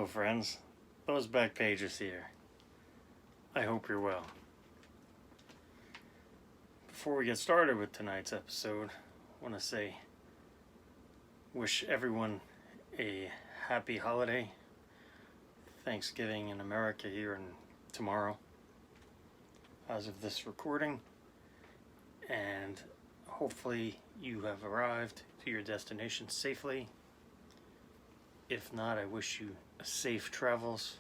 friends. Those back pages here. I hope you're well. Before we get started with tonight's episode, I want to say, wish everyone a happy holiday. Thanksgiving in America here and tomorrow, as of this recording. And hopefully you have arrived to your destination safely. If not, I wish you safe travels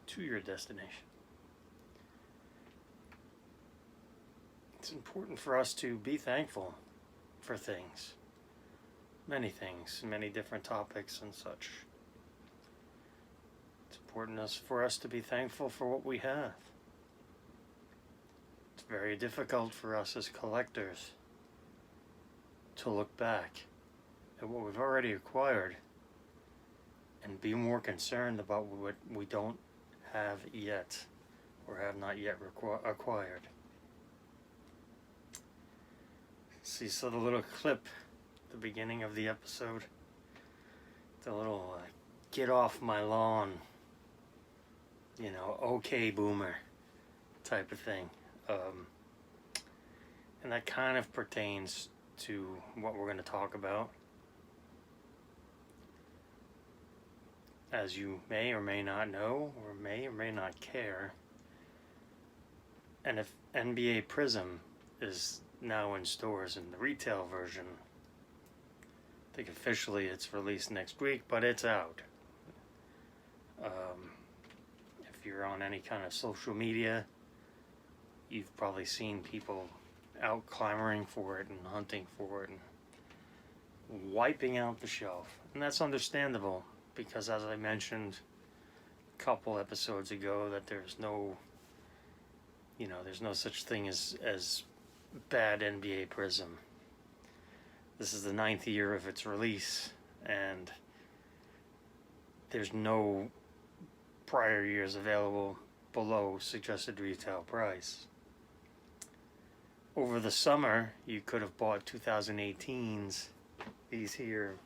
to your destination. It's important for us to be thankful for things, many different topics and such. It's important for us to be thankful for what we have. It's very difficult for us as collectors to look back at what we've already acquired and be more concerned about what we don't have yet or have not yet acquired. See, so the little clip at the beginning of the episode, the little get off my lawn, okay boomer type of thing. And that kind of pertains to what we're going to talk about. As you may or may not know, or may not care, and if NBA Prizm is now in stores in the retail version, I think officially it's released next week, but it's out. If you're on any kind of social media, you've probably seen people out clamoring for it and hunting for it and wiping out the shelf. And that's understandable, because as I mentioned a couple episodes ago, that there's no such thing as bad NBA Prizm. This is the 9th year of its release, and there's no prior years available below suggested retail price. Over the summer, you could have bought 2018's, these here,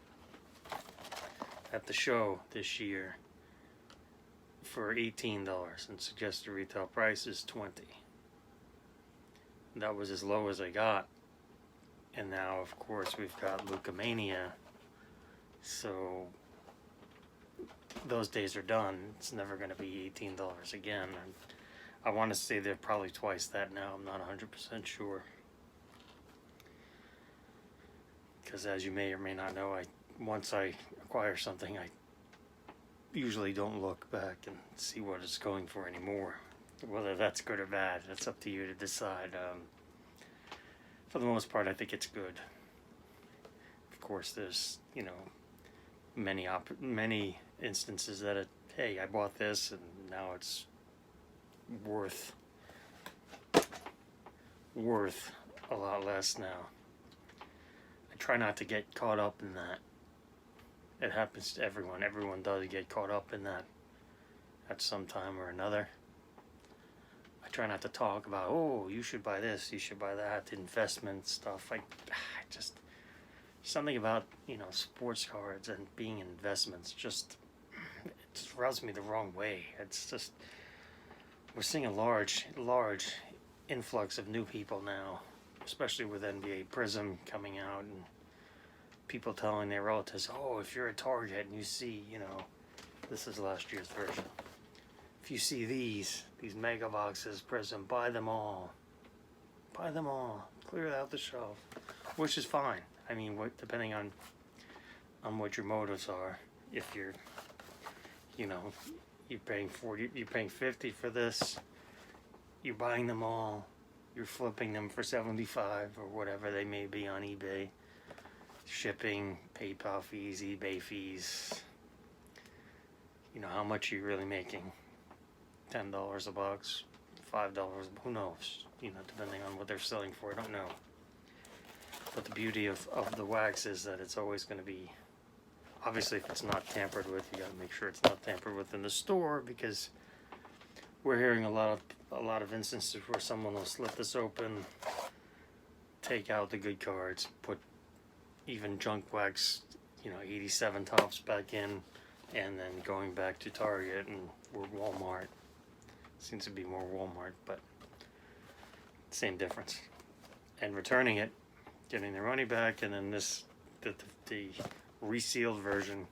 at the show this year for $18, and suggested retail price is $20. That was as low as I got. And now, of course, we've got Leukemania. So those days are done. It's never going to be $18 again. And I want to say they're probably twice that now. I'm not 100% sure. Because as you may or may not know, once I acquire something, I usually don't look back and see what it's going for anymore. Whether that's good or bad, that's up to you to decide. For the most part, I think it's good. Of course, there's, many instances that hey, I bought this and now it's worth a lot less now. I try not to get caught up in that. It happens to everyone. Everyone does get caught up in that at some time or another. I try not to talk about, oh, you should buy this, you should buy that, investment stuff. Just something about, sports cards and being investments it just rubs me the wrong way. It's just, we're seeing a large influx of new people now, especially with NBA Prizm coming out, and people telling their relatives, oh, if you're at Target and you see, this is last year's version. If you see these mega boxes, Prizm, buy them all. Buy them all. Clear out the shelf. Which is fine. I mean, depending on what your motives are. If you're, you're paying $40, you're paying $50 for this, you're buying them all, you're flipping them for $75 or whatever they may be on eBay. Shipping, PayPal fees, eBay fees. How much are you really making? $10 a box, $5, who knows? Depending on what they're selling for, I don't know. But the beauty of the wax is that it's always going to be, obviously if it's not tampered with, you got to make sure it's not tampered with in the store, because we're hearing a lot of instances where someone will slip this open, take out the good cards, put even junk wax, 87 tops back in, and then going back to Target or Walmart. Seems to be more Walmart, but same difference. And returning it, getting their money back, and then the resealed version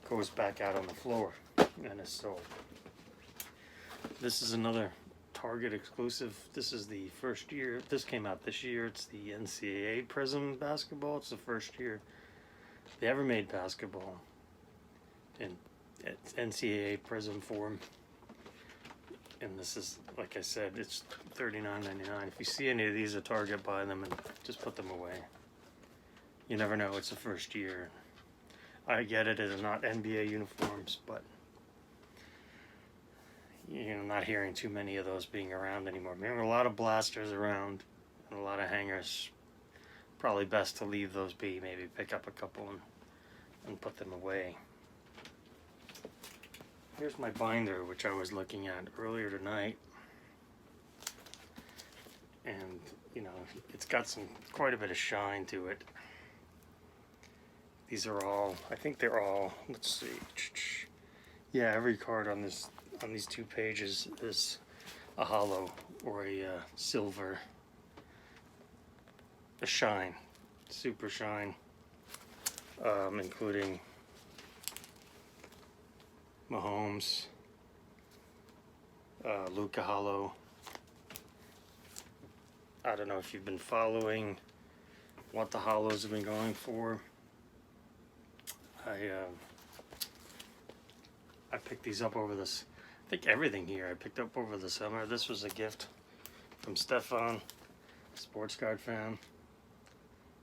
goes back out on the floor and is sold. This is another Target exclusive. This is the first year. This came out this year. It's the NCAA Prizm basketball. It's the first year they ever made basketball in NCAA Prizm form. And this is, like I said, it's $39.99. If you see any of these at Target, buy them and just put them away. You never know, it's the first year. I get it, it's not NBA uniforms, but not hearing too many of those being around anymore. There are a lot of blasters around and a lot of hangers. Probably best to leave those be, maybe pick up a couple and put them away. Here's my binder, which I was looking at earlier tonight. And, it's got quite a bit of shine to it. These are all, I think they're all, let's see. Yeah, every card on these 2 pages is a hollow or a silver. A shine, super shine, including Mahomes, Luka hollow. I don't know if you've been following what the hollows have been going for. I picked these up over this. I think everything here I picked up over the summer. This was a gift from Stefan, sports card fan,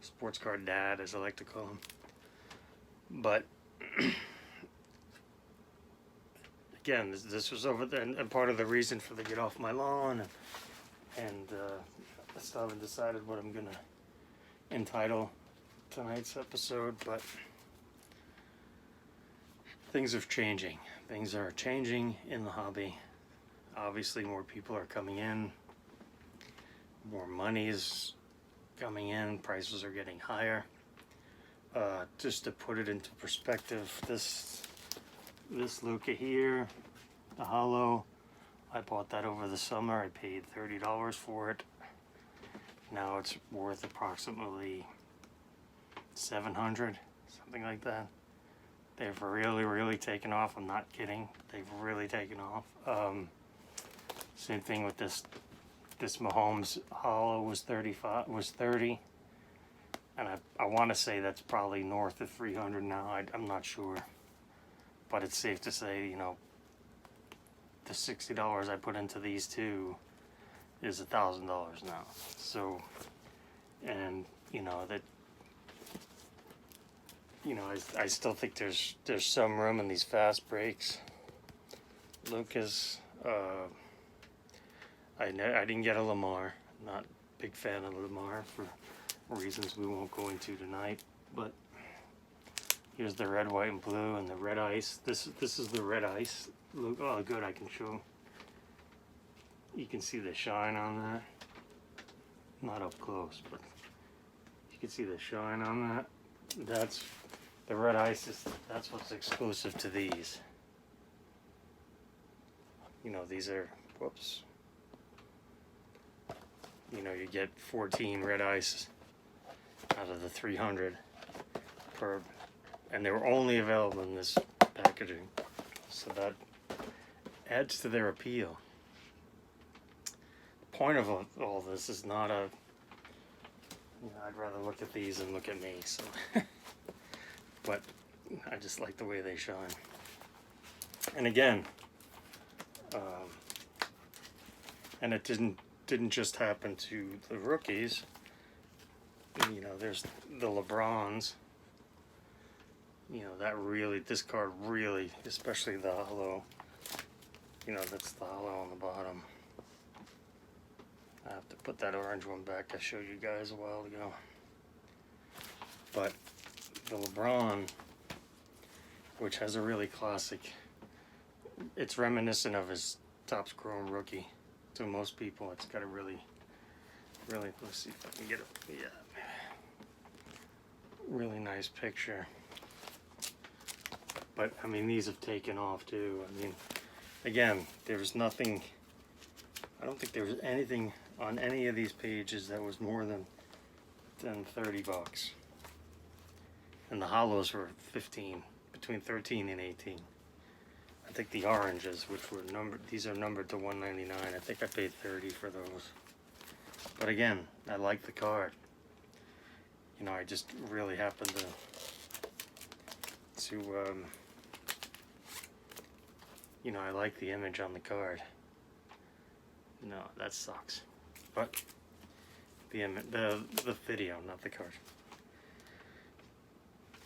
sports card dad, as I like to call him. But again, this was over there, and part of the reason for the get off my lawn, and I still haven't decided what I'm gonna entitle tonight's episode, but things are changing. Things are changing in the hobby. Obviously, more people are coming in, more money is coming in, prices are getting higher. Just to put it into perspective, this Luka here, the hollow, I bought that over the summer. I paid $30 for it. Now it's worth approximately $700, something like that. They've really taken off. I'm not kidding. They've really taken off. Same thing with this Mahomes hollow was $30, and I want to say that's probably north of $300 now. I'm not sure, but it's safe to say, the $60 I put into these two is $1,000 now. So, and I still think there's some room in these fast breaks. Lucas, I didn't get a Lamar. Not a big fan of Lamar for reasons we won't go into tonight. But here's the red, white, and blue, and the red ice. This is the red ice. Look, oh good, I can show. You can see the shine on that. Not up close, but you can see the shine on that. That's the red ice. That's what's exclusive to these. These are, whoops. You get 14 red ice out of the 300 per, and they were only available in this packaging. So that adds to their appeal. The point of all this is not a, I'd rather look at these than look at me, so. But I just like the way they shine. And again, and it didn't just happen to the rookies. There's the LeBrons. This card really, especially the hollow. That's the hollow on the bottom. I have to put that orange one back I showed you guys a while ago. But the LeBron, which has a really classic, it's reminiscent of his Topps Chrome rookie. To most people, it's got a really, let's see if I can get it, yeah, really nice picture. But I mean, these have taken off too. I mean, again, there's nothing, I don't think there was anything on any of these pages that was more than 30 bucks. And the hollows were 15, between 13 and 18. I think the oranges, which were numbered, these are numbered to 199. I think I paid 30 for those. But again, I like the card. You know, I just really happened to you know, I like the image on the card. No, that sucks. But the video, not the card.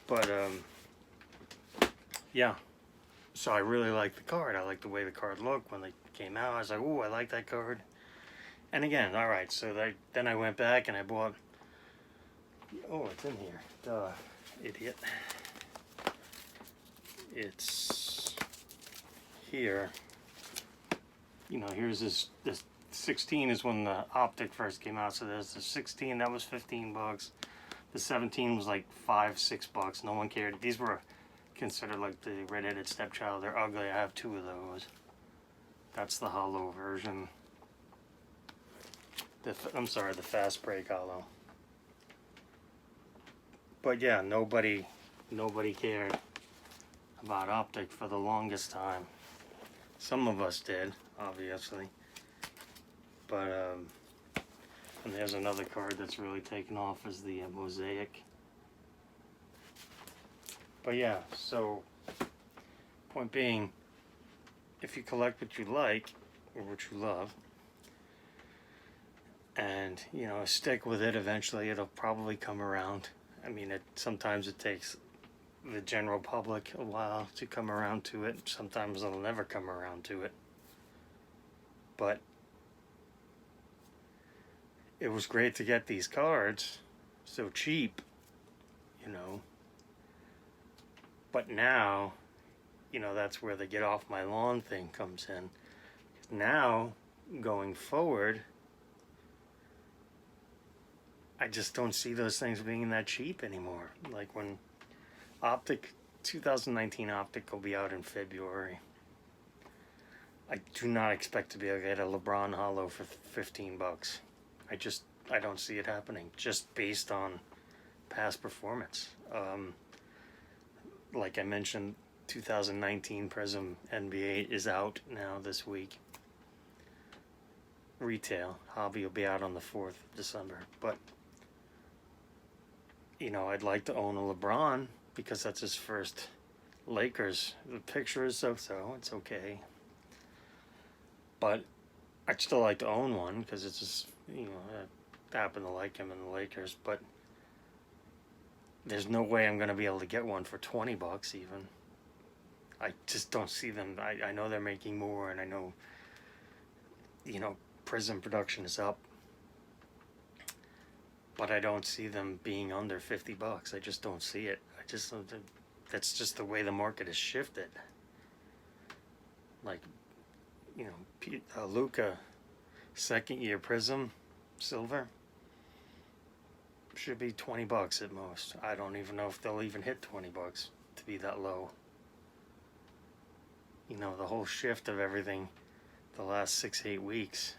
But yeah. So I really like the card. I like the way the card looked when they came out. I was like, "Ooh, I like that card." And again, all right. So then I went back and I bought. Oh, it's in here. Duh, idiot. It's here. You know, here's this 16 is when the optic first came out. So there's the 16 that was 15 bucks. The 17 was like $5-6. No one cared. These were considered like the redheaded stepchild. They're ugly. I have 2 of those. That's the hollow version. I'm sorry, the fast break hollow. But yeah, nobody cared about optic for the longest time. Some of us did, obviously. But and there's another card that's really taken off, is the mosaic. But yeah, so point being, if you collect what you like or what you love, and you know, stick with it, eventually it'll probably come around. I mean, sometimes it takes the general public a while to come around to it. Sometimes it'll never come around to it. But it was great to get these cards so cheap, you know. But now, you know, that's where the get off my lawn thing comes in. Now, going forward, I just don't see those things being that cheap anymore. Like when Optic, 2019 Optic will be out in February. I do not expect to be able to get a LeBron hollow for 15 bucks. I don't see it happening, just based on past performance. Like I mentioned, 2019 Prizm NBA is out now this week. Retail. Hobby will be out on the 4th of December. But, you know, I'd like to own a LeBron because that's his first Lakers. The picture is so-so. It's okay. But I'd still like to own one because it's just, you know, I happen to like him in the Lakers. But there's no way I'm going to be able to get one for 20 bucks even. I just don't see them. I know they're making more, and I know, you know, Prizm production is up. But I don't see them being under 50 bucks. I just don't see it. That's just the way the market has shifted. Like, you know, Luka, second year Prizm, silver, should be 20 bucks at most. I don't even know if they'll even hit 20 bucks to be that low. You know, the whole shift of everything the last 6-8 weeks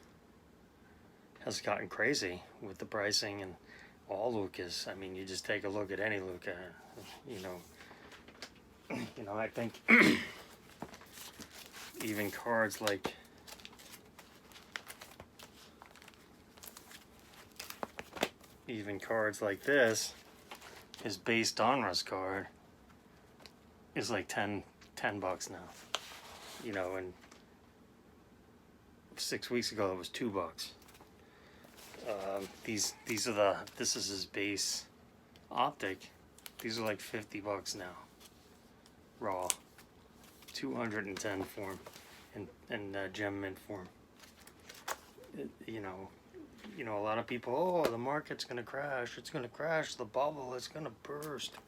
has gotten crazy with the pricing and all Lukas. I mean, you just take a look at any Luka, you know, I think even cards like this, his base Donruss card is like 10 bucks now. You know, and 6 weeks ago it was 2 bucks. This is his base optic. These are like 50 bucks now. Raw. 210 form and gem mint form. You know, a lot of people, oh, the market's gonna crash. It's gonna crash. The bubble is gonna burst.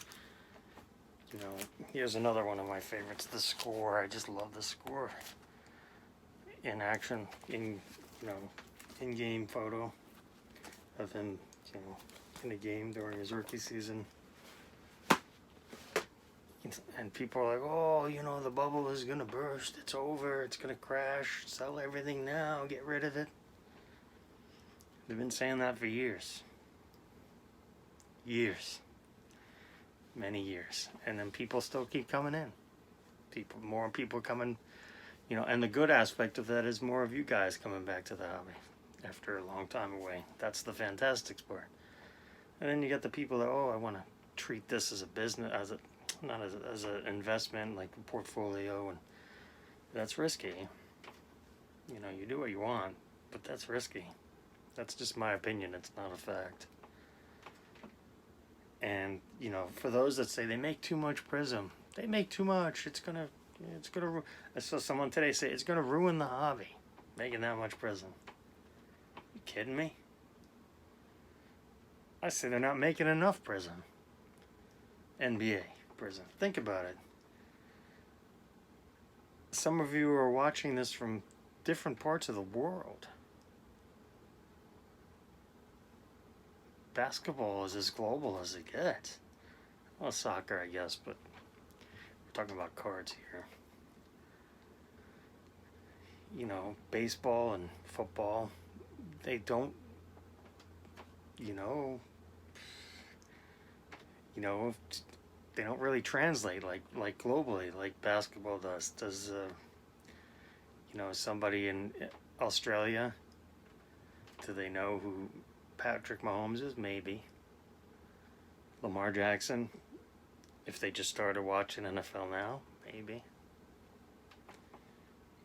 You know, here's another one of my favorites, the Score. I just love the Score in action, in-game photo of him, you know, in a game during his rookie season. And people are like, oh, you know, the bubble is going to burst. It's over. It's going to crash. Sell everything now. Get rid of it. They've been saying that for years. Years. Many years. And then people still keep coming in. More people coming, you know, and the good aspect of that is more of you guys coming back to the hobby after a long time away. That's the fantastic part. And then you get the people that, oh, I want to treat this as a business, not as an investment, like a portfolio, and that's risky. You know, you do what you want, but that's risky. That's just my opinion. It's not a fact. And, you know, for those that say they make too much Prizm, they make too much. It's gonna. I saw someone today say it's gonna ruin the hobby, making that much Prizm. You kidding me? I say they're not making enough Prizm. NBA Prizm. Think about it. Some of you are watching this from different parts of the world. Basketball is as global as it gets. Well, soccer, I guess, but we're talking about cards here. You know, baseball and football, they don't, you know, they don't really translate like globally like basketball does. Does you know, somebody in Australia, do they know who Patrick Mahomes is? Maybe. Lamar Jackson, if they just started watching NFL now, maybe.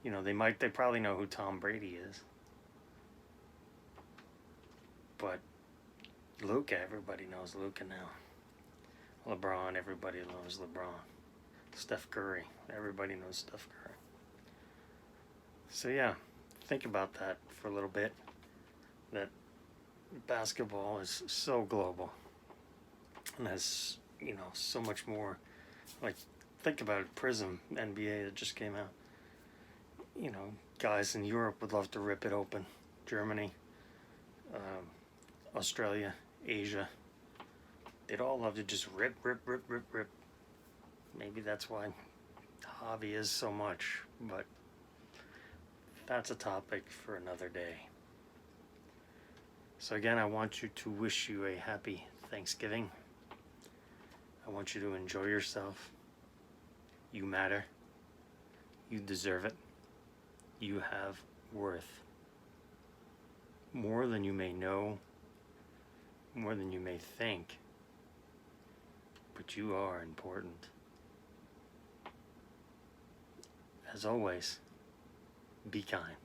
You know, they probably know who Tom Brady is. But Luka, everybody knows Luka now. LeBron, everybody knows LeBron. Steph Curry, everybody knows Steph Curry. So yeah, think about that for a little bit. That basketball is so global and has, you know, so much more. Like, think about it, Prizm NBA that just came out. You know, guys in Europe would love to rip it open. Germany, Australia, Asia. They'd all love to just rip. Maybe that's why the hobby is so much, but that's a topic for another day. So again, I want you to wish you a happy Thanksgiving. I want you to enjoy yourself. You matter. You deserve it. You have worth. More than you may know, more than you may think, but you are important. As always, be kind.